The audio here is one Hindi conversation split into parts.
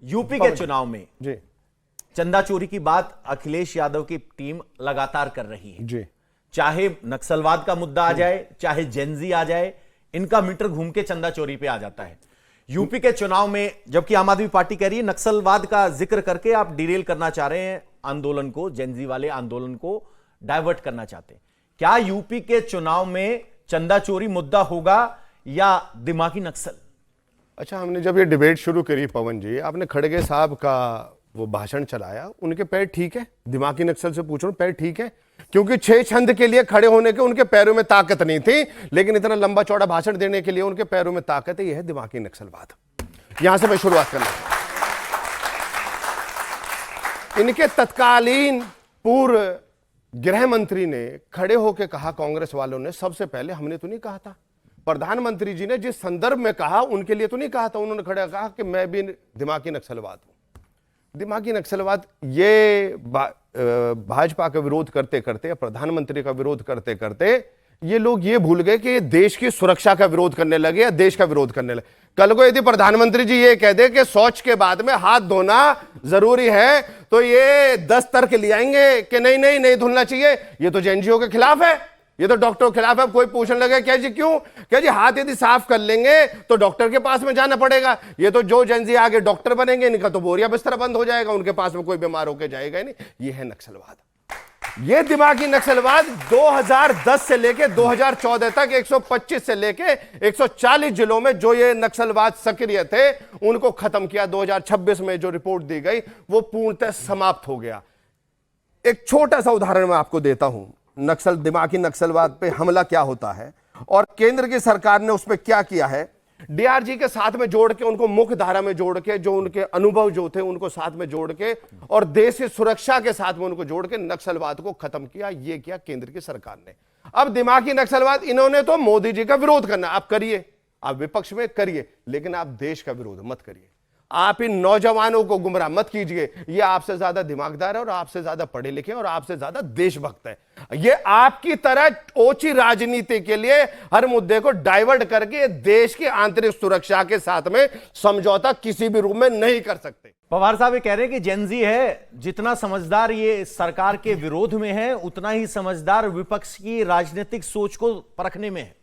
यूपी के चुनाव में जी चंदा चोरी की बात अखिलेश यादव की टीम लगातार कर रही है। जी चाहे नक्सलवाद का मुद्दा आ जाए, चाहे जेनजी आ जाए, इनका मीटर घूम के चंदा चोरी पे आ जाता है। यूपी के चुनाव में जबकि आम आदमी पार्टी कह रही है नक्सलवाद का जिक्र करके आप डिरेल करना चाह रहे हैं आंदोलन को, जेनजी वाले आंदोलन को डाइवर्ट करना चाहते हैं। क्या यूपी के चुनाव में चंदा चोरी मुद्दा होगा या दिमागी नक्सल? अच्छा, हमने जब ये डिबेट शुरू करी पवन जी, आपने खड़गे साहब का वो भाषण चलाया, उनके पैर ठीक है? दिमागी नक्सल से पूछ रहा हूं, पैर ठीक है? क्योंकि 6 छंद के लिए खड़े होने के उनके पैरों में ताकत नहीं थी, लेकिन इतना लंबा चौड़ा भाषण देने के लिए उनके पैरों में ताकत है। यह है दिमागी नक्सलवाद। यहां से मैं शुरुआत करना चाहता हूं। इनके तत्कालीन पूर्व गृह मंत्री ने खड़े होकर कहा, कांग्रेस वालों ने, सबसे पहले हमने तो नहीं कहा था, प्रधानमंत्री जी ने जिस संदर्भ में कहा उनके लिए तो नहीं कहा था, उन्होंने खड़े कहा कि मैं भी दिमागी नक्सलवाद हूं। दिमागी नक्सलवाद ये भाजपा का विरोध करते करते, प्रधानमंत्री का विरोध करते करते ये लोग ये भूल गए कि ये देश की सुरक्षा का विरोध करने लगे या देश का विरोध करने लगे। कल को यदि प्रधानमंत्री जी ये कह दे कि शौच के बाद में हाथ धोना जरूरी है, तो ये 10 तर्क ले आएंगे कि नहीं नहीं नहीं धुलना चाहिए। ये तो जेएनजीओ के खिलाफ है, ये तो डॉक्टरों के खिलाफ है। कोई पूछने लगे क्या जी क्यों? क्या जी हाथ यदि साफ कर लेंगे तो डॉक्टर के पास में जाना पड़ेगा। ये तो जो जेनजी आगे डॉक्टर बनेंगे, इनका तो बोरिया बिस्तर बंद हो जाएगा, उनके पास में कोई बीमार होकर जाएगा ही नहीं। ये है नक्सलवाद। ये दिमागी नक्सलवाद 2010 से लेके 2014 तक 125 से लेके 140 जिलों में जो ये नक्सलवाद सक्रिय थे उनको खत्म किया। 2026 में जो रिपोर्ट दी गई वो पूर्णतः समाप्त हो गया। एक छोटा सा उदाहरण मैं आपको देता हूं, दिमागी नक्सलवाद पे हमला क्या होता है और केंद्र की सरकार ने उस पर क्या किया है। डीआरजी के साथ में जोड़ के, उनको मुख्य धारा में जोड़ के, जो उनके अनुभव जो थे उनको साथ में जोड़ के और देश की सुरक्षा के साथ में उनको जोड़ के नक्सलवाद को खत्म किया। ये किया केंद्र की सरकार ने। अब दिमागी नक्सलवाद इन्होंने तो मोदी जी का विरोध करना, आप करिए, आप विपक्ष में करिए, लेकिन आप देश का विरोध मत करिए। आप इन नौजवानों को गुमराह मत कीजिए। ये आपसे ज्यादा दिमागदार है और आपसे ज्यादा पढ़े लिखे और आपसे ज्यादा देशभक्त है। ये आपकी तरह ओछी राजनीति के लिए हर मुद्दे को डाइवर्ट करके देश की आंतरिक सुरक्षा के साथ में समझौता किसी भी रूप में नहीं कर सकते। पवार साहब ये कह रहे हैं कि जेनजी है, जितना समझदार ये सरकार के विरोध में है उतना ही समझदार विपक्ष की राजनीतिक सोच को परखने में है।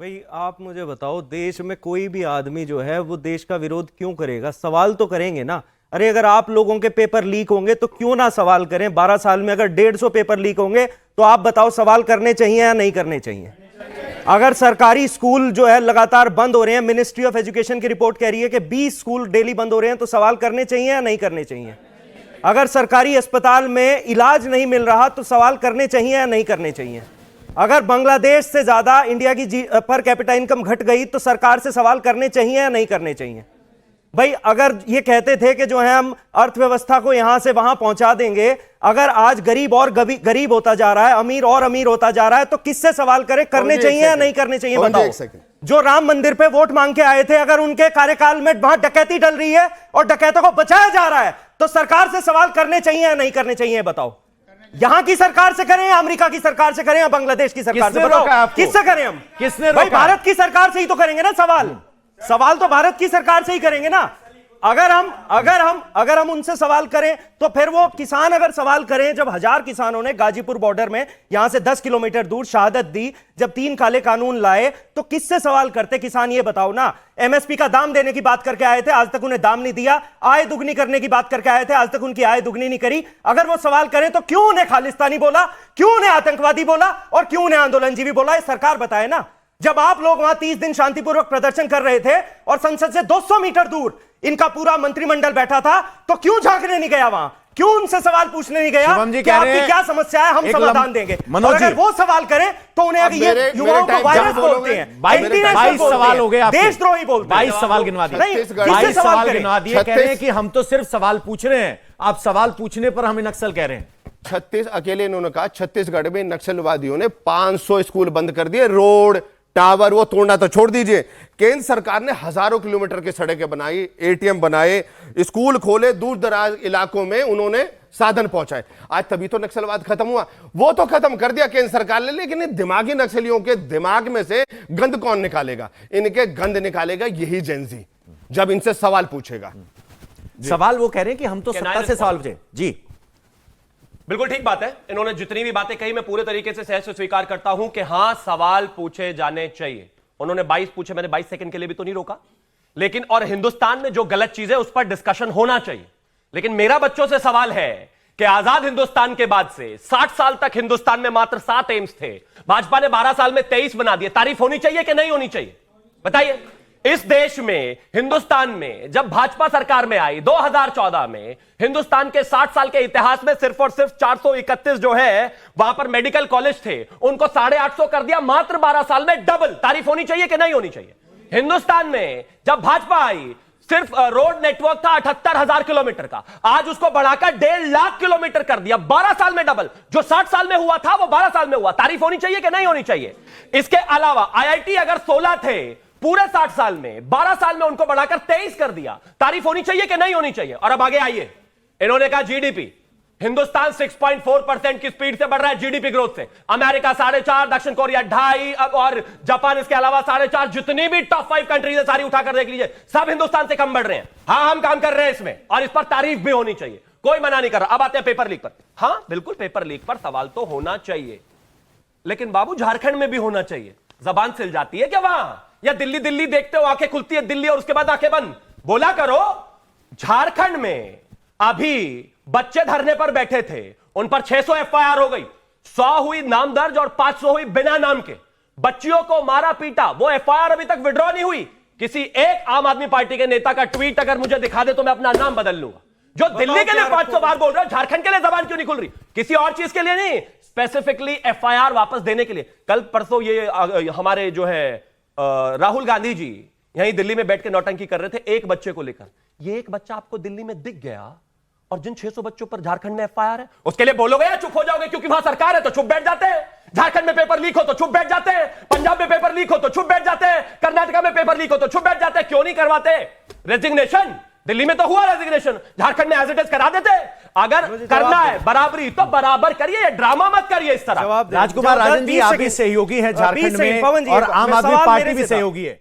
भाई आप मुझे बताओ, देश में कोई भी आदमी जो है वो देश का विरोध क्यों करेगा? सवाल तो करेंगे ना। अरे अगर आप लोगों के पेपर लीक होंगे तो क्यों ना सवाल करें? 12 साल में अगर 150 पेपर लीक होंगे तो आप बताओ सवाल करने चाहिए या नहीं करने चाहिए? अगर सरकारी स्कूल जो है लगातार बंद हो रहे हैं, मिनिस्ट्री ऑफ एजुकेशन की रिपोर्ट कह रही है कि 20 स्कूल डेली बंद हो रहे हैं, तो सवाल करने चाहिए या नहीं करने चाहिए? अगर सरकारी अस्पताल में इलाज नहीं मिल रहा तो सवाल करने चाहिए या नहीं करने चाहिए? अगर बांग्लादेश से ज्यादा इंडिया की पर कैपिटा इनकम घट गई तो सरकार से सवाल करने चाहिए या नहीं करने चाहिए? भाई अगर ये कहते थे कि जो है हम अर्थव्यवस्था को यहां से वहां पहुंचा देंगे, अगर आज गरीब और गरीब होता जा रहा है, अमीर और अमीर होता जा रहा है, तो किससे सवाल करें? करने चाहिए या नहीं करने चाहिए? बताओ। जो राम मंदिर पे वोट मांग के आए थे, अगर उनके कार्यकाल में वहां डकैती डल रही है और डकैतों को बचाया जा रहा है, तो सरकार से सवाल करने चाहिए या नहीं करने चाहिए? बताओ। यहां की सरकार से करें या अमेरिका की सरकार से करें या बांग्लादेश की सरकार से? बताओ किससे करें हम? किसने भाई भारत की सरकार से ही तो करेंगे ना सवाल तो भारत की सरकार से ही करेंगे ना। अगर हम उनसे सवाल करें तो फिर वो किसान अगर सवाल करें, जब 1000 किसानों ने गाजीपुर बॉर्डर में यहां से 10 किलोमीटर दूर शहादत दी, जब 3 काले कानून लाए, तो किससे सवाल करते किसान? ये बताओ ना। एमएसपी का दाम देने की बात करके आए थे, आज तक उन्हें दाम नहीं दिया। आय दुगनी करने की बात करके आए थे, आज तक उनकी आय दुगनी नहीं करी। अगर वो सवाल करें तो क्यों उन्हें खालिस्तानी बोला, क्यों उन्हें आतंकवादी बोला और क्यों उन्हें आंदोलनजीवी बोला? ये सरकार बताए ना। जब आप लोग वहां 30 दिन शांतिपूर्वक प्रदर्शन कर रहे थे और संसद से 200 मीटर दूर इनका पूरा मंत्रिमंडल बैठा था, तो क्यों झांकने नहीं गया वहां? क्यों उनसे सवाल पूछने नहीं गया कि आपकी क्या समस्या है, हम समाधान देंगे? और अगर वो सवाल करें तो उन्हें ये युवाओं को वायरस बोलते हैं, 22 सवाल हो गए, देशद्रोही बोलते हैं। 22 सवाल गिनवा दिए, 22 सवाल गिनवा दिए। कह रहे हैं कि हम तो सिर्फ सवाल पूछ रहे हैं, आप सवाल पूछने पर हमें नक्सल कह रहे हैं। 36 अकेले इन्होंने कहा, छत्तीसगढ़ में नक्सलवादियों ने 500 स्कूल बंद कर दिए, रोड टावर वो तोड़ना तो छोड़ दीजिए, केंद्र सरकार ने हजारों किलोमीटर की सड़कें बनाई, एटीएम बनाए, स्कूल खोले, दूर दराज इलाकों में उन्होंने साधन पहुंचाए। आज तभी तो नक्सलवाद खत्म हुआ। वो तो खत्म कर दिया केंद्र सरकार ने, लेकिन इन दिमागी नक्सलियों के दिमाग में से गंद कौन निकालेगा? इनके गंद निकालेगा यही जेनजी, जब इनसे सवाल पूछेगा। सवाल वो कह रहे हैं कि हम तो Can I सत्ता से respond? सवाल पूछे जी। बिल्कुल ठीक बात है। इन्होंने जितनी भी बातें कही मैं पूरे तरीके से सहज से स्वीकार करता हूं कि हां सवाल पूछे जाने चाहिए। उन्होंने 22 पूछे, मैंने 22 सेकंड के लिए भी तो नहीं रोका। लेकिन और हिंदुस्तान में जो गलत चीज है उस पर डिस्कशन होना चाहिए। लेकिन मेरा बच्चों से सवाल है कि आजाद हिंदुस्तान के बाद से 60 साल तक हिंदुस्तान में मात्र 7 एम्स थे, भाजपा ने 12 साल में 23 बना दिए। तारीफ होनी चाहिए कि नहीं होनी चाहिए? बताइए। इस देश में, हिंदुस्तान में जब भाजपा सरकार में आई 2014 में, हिंदुस्तान के 60 साल के इतिहास में सिर्फ और सिर्फ 431 जो है वहां पर मेडिकल कॉलेज थे, उनको 850 कर दिया मात्र 12 साल में, डबल। तारीफ होनी चाहिए कि नहीं होनी चाहिए? हिंदुस्तान में जब भाजपा आई सिर्फ रोड नेटवर्क था 78,000 किलोमीटर का, आज उसको बढ़ाकर 1.5 लाख किलोमीटर कर दिया, 12 साल में डबल। जो 60 साल में हुआ था वो 12 साल में हुआ। तारीफ होनी चाहिए कि नहीं होनी चाहिए? इसके अलावा आईआईटी अगर 16 थे पूरे 60 साल में, 12 साल में उनको बढ़ाकर 23 कर दिया। तारीफ होनी चाहिए कि नहीं होनी चाहिए? और अब आगे आइए। इन्होंने कहा जीडीपी, हिंदुस्तान 6.4% की स्पीड से बढ़ रहा है जीडीपी ग्रोथ से। अमेरिका 4.5, दक्षिण कोरिया 2.5 और जापान इसके अलावा 4.5। जितनी भी टॉप 5 कंट्रीज है सारी उठाकर देख लीजिए, सब हिंदुस्तान से कम बढ़ रहे हैं। हां, हम काम कर रहे हैं इसमें और इस पर तारीफ भी होनी चाहिए, कोई मना नहीं कर रहा। अब आते हैं पेपर लीक पर। हां बिल्कुल, पेपर लीक पर सवाल तो होना चाहिए, लेकिन बाबू झारखंड में भी होना चाहिए। जबान सिल जाती है क्या वहां? या दिल्ली दिल्ली देखते हो आंखें खुलती है दिल्ली और उसके बाद आंखें बंद? बोला करो। झारखंड में अभी बच्चे धरने पर बैठे थे, उन पर 600 एफआईआर हो गई, 100 हुई नाम दर्ज और 500 हुई बिना नाम के। बच्चियों को मारा पीटा, वो एफआईआर अभी तक विड्रॉ नहीं हुई। किसी एक आम आदमी पार्टी के नेता का ट्वीट अगर मुझे दिखा दे तो मैं अपना नाम बदल लूंगा। जो दिल्ली के लिए 500 बार बोल रहा है, झारखंड के लिए जबान क्यों नहीं खुल रही? किसी और चीज के लिए नहीं, स्पेसिफिकली एफआईआर वापस देने के लिए। कल परसों ये हमारे जो है राहुल गांधी जी यहीं दिल्ली में बैठ के नौटंकी कर रहे थे एक बच्चे को लेकर। ये एक बच्चा आपको दिल्ली में दिख गया और जिन 600 बच्चों पर झारखंड में एफआईआर है, उसके लिए बोलोगे या चुप हो जाओगे? क्योंकि वहां सरकार है तो चुप बैठ जाते हैं। झारखंड में पेपर लीक हो तो चुप बैठ जाते हैं, पंजाब में पेपर लीक हो तो चुप बैठ जाते हैं, कर्नाटका में पेपर लीक हो तो चुप बैठ जाते हैं। क्यों नहीं करवाते रेजिग्नेशन? दिल्ली में तो हुआ रेजिग्नेशन, झारखंड में एज इट इज करा देते। अगर करना है बराबरी तो बराबर करिए, ड्रामा मत करिए इस तरह। राजकुमार राजन जी, आप भी सहयोगी हैं झारखंड में और आम आदमी पार्टी भी सहयोगी है।